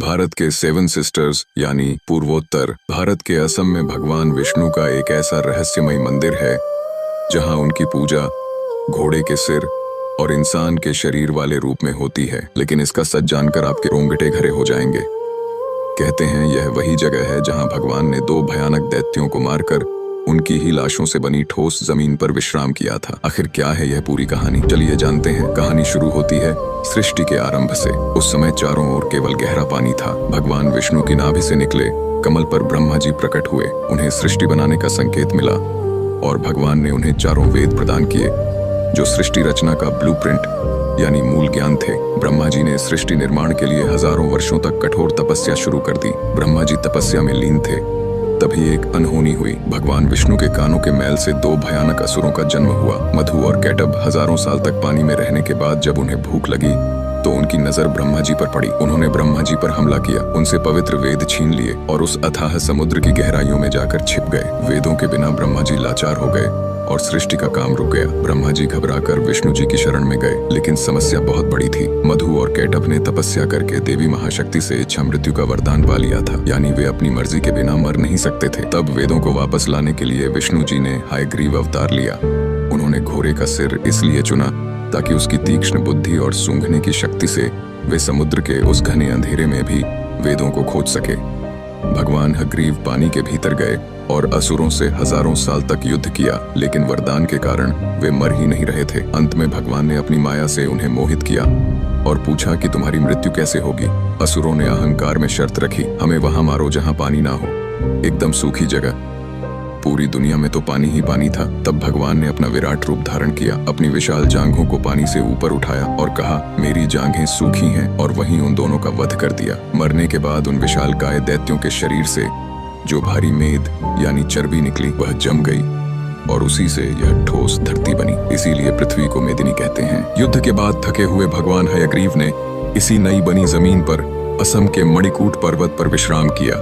भारत के seven sisters यानी पूर्वोत्तर भारत के असम में भगवान विष्णु का एक ऐसा रहस्यमय मंदिर है जहां उनकी पूजा घोड़े के सिर और इंसान के शरीर वाले रूप में होती है। लेकिन इसका सच जानकर आपके रोंगटे खड़े हो जाएंगे। कहते हैं यह वही जगह है जहां भगवान ने दो भयानक दैत्यों को मारकर उनकी ही लाशों से बनी ठोस जमीन पर विश्राम किया था। आखिर क्या है यह पूरी कहानी, चलिए जानते हैं। कहानी शुरू होती है सृष्टि के आरंभ से। उस समय चारों ओर केवल गहरा पानी था। भगवान विष्णु की नाभि से निकले कमल पर ब्रह्मा जी प्रकट हुए। उन्हें सृष्टि बनाने का संकेत मिला और भगवान ने उन्हें चारों वेद प्रदान किए जो सृष्टि रचना का ब्लूप्रिंट यानी मूल ज्ञान थे। ब्रह्मा जी ने सृष्टि निर्माण के लिए हजारों वर्षों तक कठोर तपस्या शुरू कर दी। ब्रह्मा जी तपस्या में लीन थे, तभी एक अनहोनी हुई। भगवान विष्णु के कानों के मैल से दो भयानक असुरों का जन्म हुआ। मधु और कैटब हजारों साल तक पानी में रहने के बाद जब उन्हें भूख लगी तो उनकी नजर ब्रह्मा जी पर पड़ी। उन्होंने ब्रह्मा जी पर हमला किया, उनसे पवित्र वेद छीन लिए और उस अथाह समुद्र की गहराइयों में जाकर छिप गए। वेदों के बिना ब्रह्मा जी लाचार हो गए और सृष्टि का काम रुक गया। ब्रह्मा जी घबराकर विष्णु जी की शरण में गए, लेकिन समस्या बहुत बड़ी थी। मधु और कैटब ने तपस्या करके देवी महाशक्ति से इच्छा मृत्यु का वरदान पा लिया था, यानी वे अपनी मर्जी के बिना मर नहीं सकते थे। तब वेदों को वापस लाने के लिए विष्णु जी ने हयग्रीव अवतार लिया। उन्होंने घोड़े का सिर इसलिए चुना ताकि उसकी तीक्ष्ण बुद्धि और सूंघने की शक्ति से वे समुद्र के उस घने अंधेरे में भी वेदों को खोज सके। भगवान हयग्रीव पानी के भीतर गए और असुरों से हजारों साल तक युद्ध किया, लेकिन वरदान के कारण वे मर ही नहीं रहे थे। अंत में भगवान ने अपनी माया से उन्हें मोहित किया और पूछा कि तुम्हारी मृत्यु कैसे होगी। असुरों ने अहंकार में शर्त रखी, हमें वहां मारो जहां पानी ना हो, एकदम सूखी जगह। पूरी दुनिया में तो पानी ही पानी था। तब भगवान ने अपना विराट रूप धारण किया, अपनी विशाल जांघों को पानी से ऊपर उठाया और कहा, मेरी जांघें सूखी हैं, और वहीं उन दोनों का वध कर दिया। मरने के बाद उन विशाल काय दैत्यों के शरीर से जो भारी मेद यानी चर्बी निकली वह जम गई और उसी से यह ठोस धरती बनी। इसीलिए पृथ्वी को मेदिनी कहते हैं। युद्ध के बाद थके हुए भगवान हयग्रीव ने इसी नई बनी जमीन पर असम के मणिकूट पर्वत पर विश्राम किया।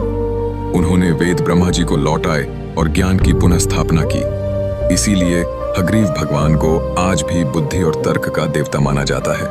उन्होंने वेद ब्रह्मा जी को लौटाए और ज्ञान की पुनः स्थापना की। इसीलिए हयग्रीव भगवान को आज भी बुद्धि और तर्क का देवता माना जाता है।